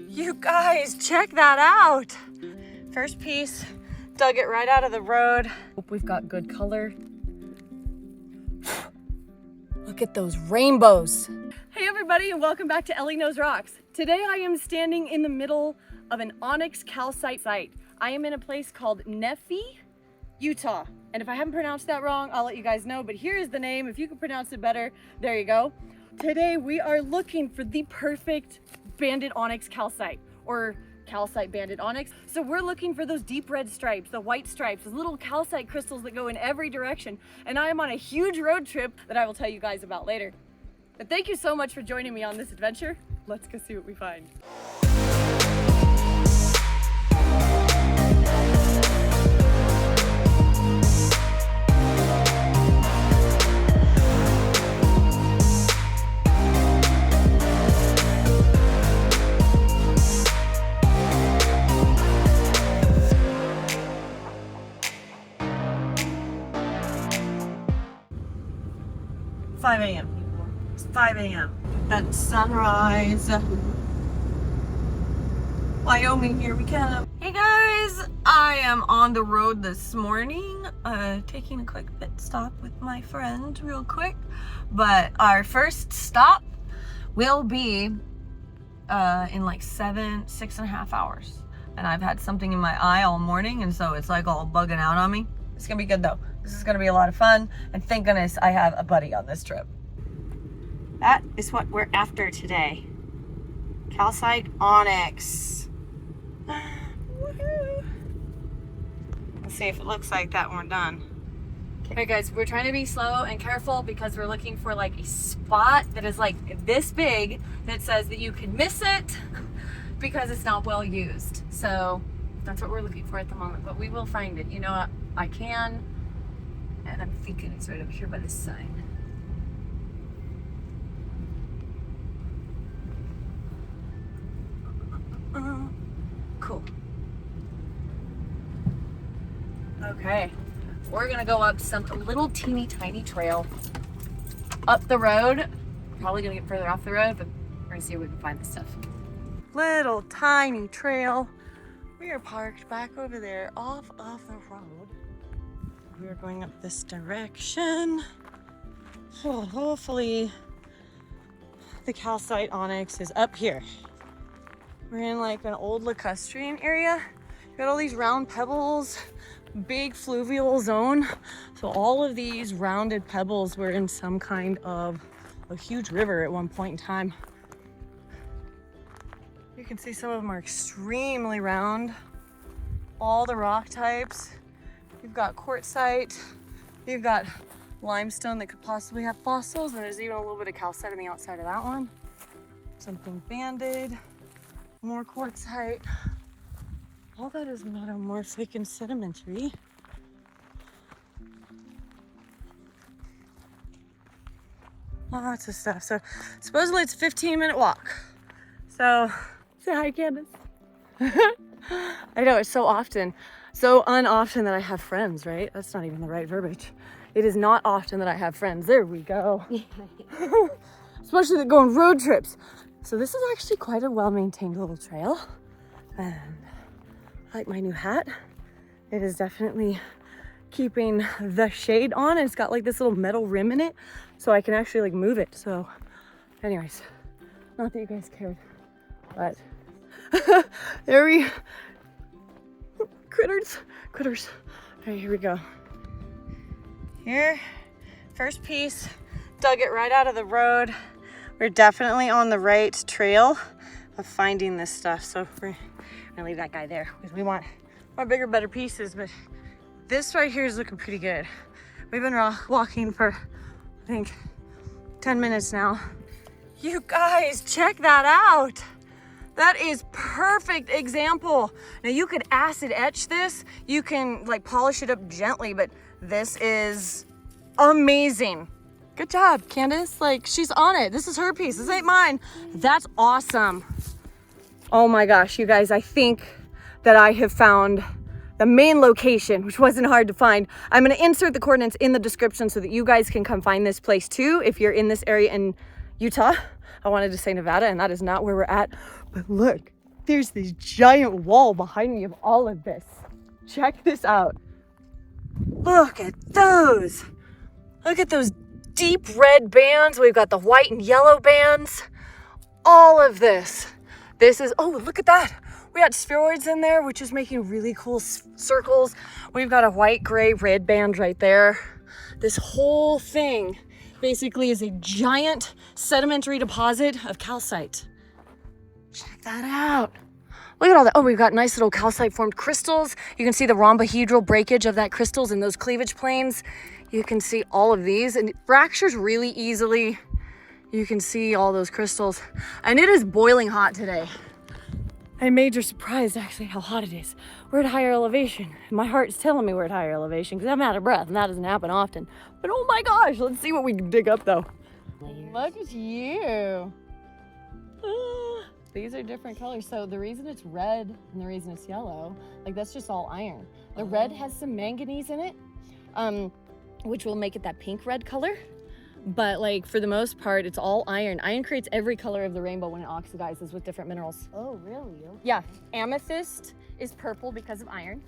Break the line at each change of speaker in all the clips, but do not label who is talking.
You guys, check that out. First piece, dug it right out of the road. Hope we've got good color. Look at those rainbows. Hey everybody, and welcome back to Ellie Knows Rocks. Today I am standing in the middle of an onyx calcite site. I am in a place called Nephi, Utah. And if I haven't pronounced that wrong, I'll let you guys know, but here is the name. If you can pronounce it better, there you go. Today we are looking for the perfect banded onyx calcite, or calcite banded onyx. So we're looking for those deep red stripes, the white stripes, those little calcite crystals that go in every direction. And I am on a huge road trip that I will tell you guys about later. But thank you so much for joining me on this adventure. Let's go see what we find. It's 5 a.m. That's sunrise. Wyoming, here we come. Hey guys, I am on the road this morning, taking a quick pit stop with my friend real quick. But our first stop will be in like 6.5 hours. And I've had something in my eye all morning, and so it's like all bugging out on me. It's gonna be good though. This is gonna be a lot of fun, and thank goodness I have a buddy on this trip. That is what we're after today. Calcite Onyx. Woohoo! Let's see if it looks like that when we're done. Okay guys, we're trying to be slow and careful because we're looking for like a spot that is like this big that says that you can miss it because it's not well used. So that's what we're looking for at the moment, but we will find it. You know, I can, and I'm thinking it's right over here by this sign. Cool. Okay, we're gonna go up some little teeny tiny trail up the road. Probably gonna get further off the road, but we're gonna see if we can find this stuff. Little tiny trail. We are parked back over there off of the road. We are going up this direction. Oh, hopefully the calcite onyx is up here. We're in like an old lacustrine area. Got all these round pebbles, big fluvial zone. So all of these rounded pebbles were in some kind of a huge river at one point in time. You can see some of them are extremely round. All the rock types. You've got quartzite, you've got limestone that could possibly have fossils, and there's even a little bit of calcite on the outside of that one. Something banded. More quartzite. All that is metamorphic and sedimentary. Lots of stuff. So supposedly it's a 15-minute walk. So say hi, Candace. I know, it's so unoften that I have friends, right? That's not even the right verbiage. It is not often that I have friends. There we go. Especially that go on road trips. So this is actually quite a well-maintained little trail. And I like my new hat. It is definitely keeping the shade on. And it's got like this little metal rim in it, so I can actually like move it. So anyways, not that you guys cared, but there we, critters. All right, here we go. Here, first piece, dug it right out of the road. We're definitely on the right trail of finding this stuff. So we're gonna leave that guy there because we want more bigger, better pieces. But this right here is looking pretty good. We've been walking for, I think, 10 minutes now. You guys, check that out. That is perfect example. Now you could acid etch this. You can like polish it up gently, but this is amazing. Good job, Candace. Like, she's on it. This is her piece. This ain't mine. That's awesome. Oh my gosh, you guys, I think that I have found the main location, which wasn't hard to find. I'm gonna insert the coordinates in the description so that you guys can come find this place too if you're in this area in Utah. I wanted to say Nevada, and that is not where we're at. But look, there's this giant wall behind me of all of this. Check this out. Look at those. Look at those deep red bands. We've got the white and yellow bands. All of this. This is, oh, look at that. We got spheroids in there, which is making really cool circles. We've got a white, gray, red band right there. This whole thing basically is a giant sedimentary deposit of calcite. Check that out. Look at all that. Oh, we've got nice little calcite formed crystals. You can see the rhombohedral breakage of that crystals in those cleavage planes. You can see all of these, and it fractures really easily. You can see all those crystals, and it is boiling hot today. I'm major surprised actually how hot it is. We're at higher elevation. My heart's telling me we're at higher elevation because I'm out of breath, and that doesn't happen often. But oh my gosh, let's see what we can dig up though. Look at you. These are different colors. So the reason it's red and the reason it's yellow, like that's just all iron. The red has some manganese in it, which will make it that pink red color. But like for the most part, it's all iron. Iron creates every color of the rainbow when it oxidizes with different minerals.
Oh, really? Okay.
Yeah, amethyst is purple because of iron.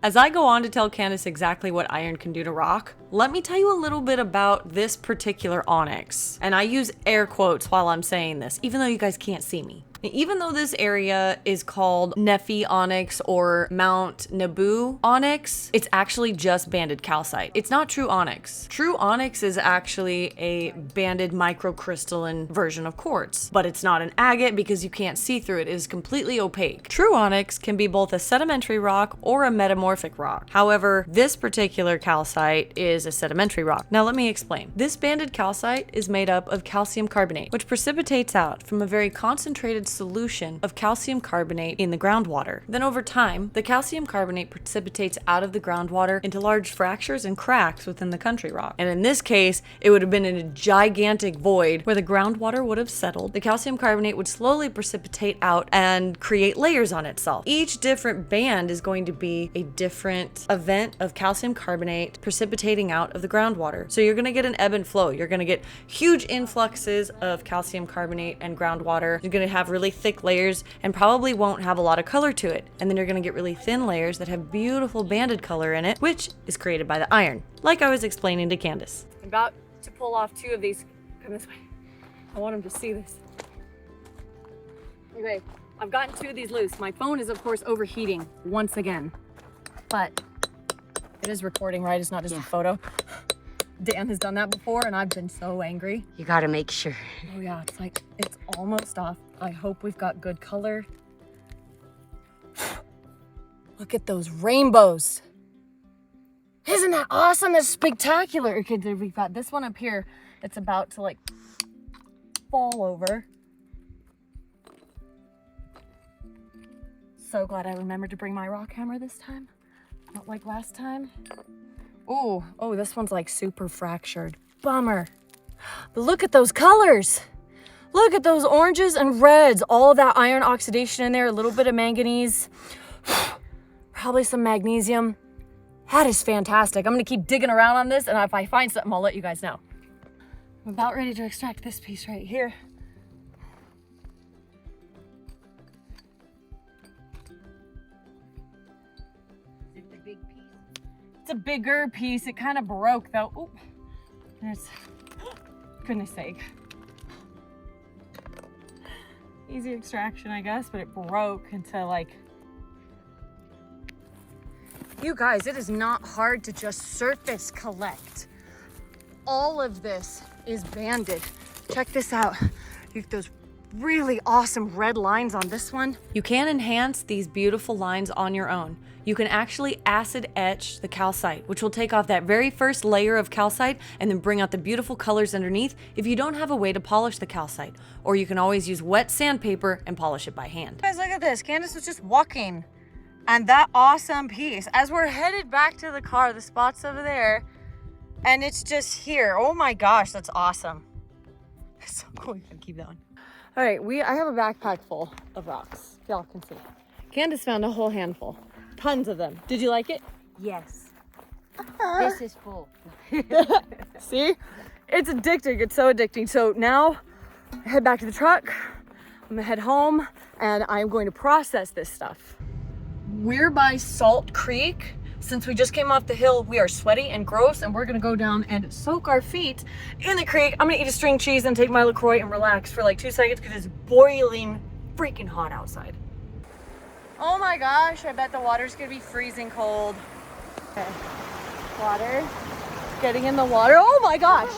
As I go on to tell Candace exactly what iron can do to rock, let me tell you a little bit about this particular onyx. And I use air quotes while I'm saying this, even though you guys can't see me. Even though this area is called Nephi Onyx or Mount Nebu Onyx, it's actually just banded calcite. It's not true onyx. True onyx is actually a banded microcrystalline version of quartz, but it's not an agate because you can't see through it. It is completely opaque. True onyx can be both a sedimentary rock or a metamorphic rock. However, this particular calcite is a sedimentary rock. Now let me explain. This banded calcite is made up of calcium carbonate, which precipitates out from a very concentrated solution of calcium carbonate in the groundwater. Then over time, the calcium carbonate precipitates out of the groundwater into large fractures and cracks within the country rock. And in this case, it would have been in a gigantic void where the groundwater would have settled. The calcium carbonate would slowly precipitate out and create layers on itself. Each different band is going to be a different event of calcium carbonate precipitating out of the groundwater. So you're going to get an ebb and flow. You're going to get huge influxes of calcium carbonate and groundwater. You're going to have really thick layers and probably won't have a lot of color to it. And then you're going to get really thin layers that have beautiful banded color in it, which is created by the iron, like I was explaining to Candace.
I'm about to pull off 2 of these. Come this way. I want them to see this. Okay, I've gotten 2 of these loose. My phone is of course overheating once again, but it is recording, right? It's not just a photo. Dan has done that before and I've been so angry.
You gotta make sure.
Oh yeah, it's like, it's almost off. I hope we've got good color. Look at those rainbows. Isn't that awesome? That's spectacular. Okay, we've got this one up here that's about to like fall over. So glad I remembered to bring my rock hammer this time. Not like last time. Oh, this one's like super fractured. Bummer. But look at those colors. Look at those oranges and reds. All of that iron oxidation in there, a little bit of manganese, probably some magnesium. That is fantastic. I'm gonna keep digging around on this, and if I find something, I'll let you guys know. I'm about ready to extract this piece right here. It's a bigger piece. It kind of broke though. Oop. There's, goodness sake. Easy extraction, I guess, but it broke into like. You guys, it is not hard to just surface collect. All of this is banded. Check this out. You have those really awesome red lines on this one.
You can enhance these beautiful lines on your own. You can actually acid etch the calcite, which will take off that very first layer of calcite and then bring out the beautiful colors underneath if you don't have a way to polish the calcite. Or you can always use wet sandpaper and polish it by hand.
Guys, look at this. Candace was just walking and that awesome piece. As we're headed back to the car, the spot's over there and it's just here. Oh my gosh, that's awesome. That's so cool. You gotta keep that one. All right, I have a backpack full of rocks, if y'all can see. Candace found a whole handful. Tons of them. Did you like it?
Yes. This is full.
See? It's addicting. It's so addicting. So now head back to the truck. I'm gonna head home and I'm going to process this stuff. We're by Salt Creek. Since we just came off the hill, we are sweaty and gross, and we're gonna go down and soak our feet in the creek. I'm gonna eat a string cheese and take my LaCroix and relax for like 2 seconds because it's boiling freaking hot outside. Oh my gosh, I bet the water's gonna be freezing cold. Okay, water, getting in the water. Oh my gosh,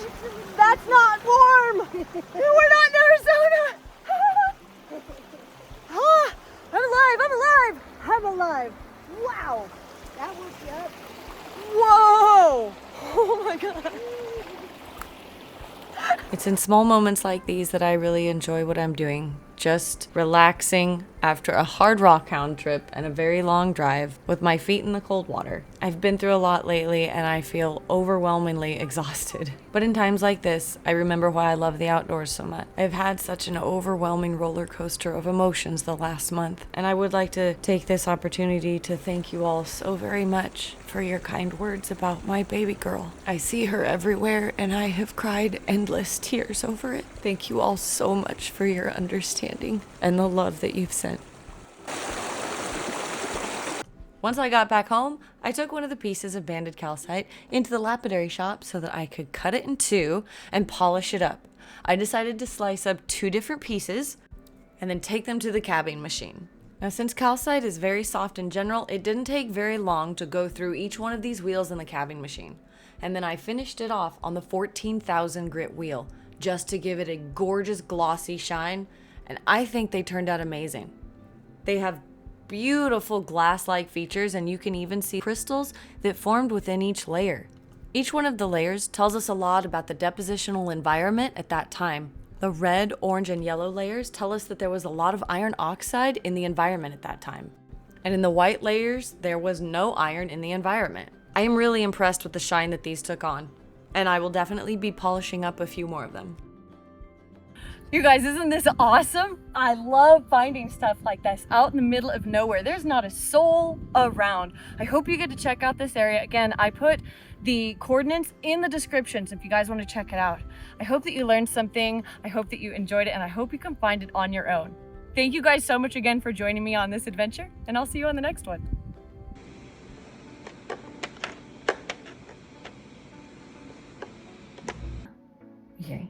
that's not warm. We're not in Arizona. Ah, I'm alive. Wow.
That woke you up.
Whoa! Oh my god.
It's in small moments like these that I really enjoy what I'm doing. Just relaxing after a hard rock hound trip and a very long drive with my feet in the cold water. I've been through a lot lately and I feel overwhelmingly exhausted. But in times like this, I remember why I love the outdoors so much. I've had such an overwhelming roller coaster of emotions the last month, and I would like to take this opportunity to thank you all so very much for your kind words about my baby girl. I see her everywhere and I have cried endless tears over it. Thank you all so much for your understanding and the love that you've sent. Once I got back home, I took one of the pieces of banded calcite into the lapidary shop so that I could cut it in two and polish it up. I decided to slice up 2 different pieces and then take them to the cabbing machine. Now, since calcite is very soft in general, it didn't take very long to go through each one of these wheels in the cabbing machine. And then I finished it off on the 14,000 grit wheel just to give it a gorgeous glossy shine, and I think they turned out amazing. They have beautiful glass-like features, and you can even see crystals that formed within each layer. Each one of the layers tells us a lot about the depositional environment at that time. The red, orange, and yellow layers tell us that there was a lot of iron oxide in the environment at that time. And in the white layers, there was no iron in the environment. I am really impressed with the shine that these took on, and I will definitely be polishing up a few more of them.
You guys, isn't this awesome? I love finding stuff like this out in the middle of nowhere. There's not a soul around. I hope you get to check out this area. Again, I put the coordinates in the description, so if you guys want to check it out. I hope that you learned something. I hope that you enjoyed it, and I hope you can find it on your own. Thank you guys so much again for joining me on this adventure, and I'll see you on the next one.
Okay.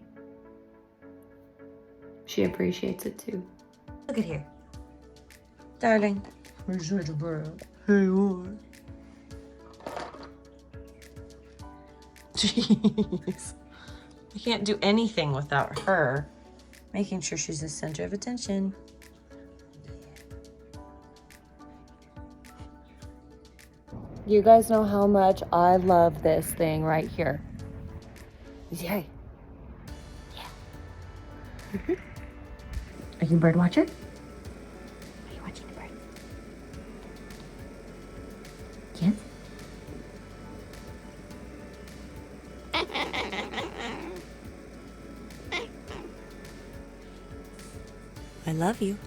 She appreciates it too.
Look at here.
Darling.
Where's the bird?
Hey, what? Jeez. I can't do anything without her making sure she's the center of attention. You guys know how much I love this thing right here. Yay. Yeah. Are you a bird watcher? Are you watching the bird? Yes? I love you.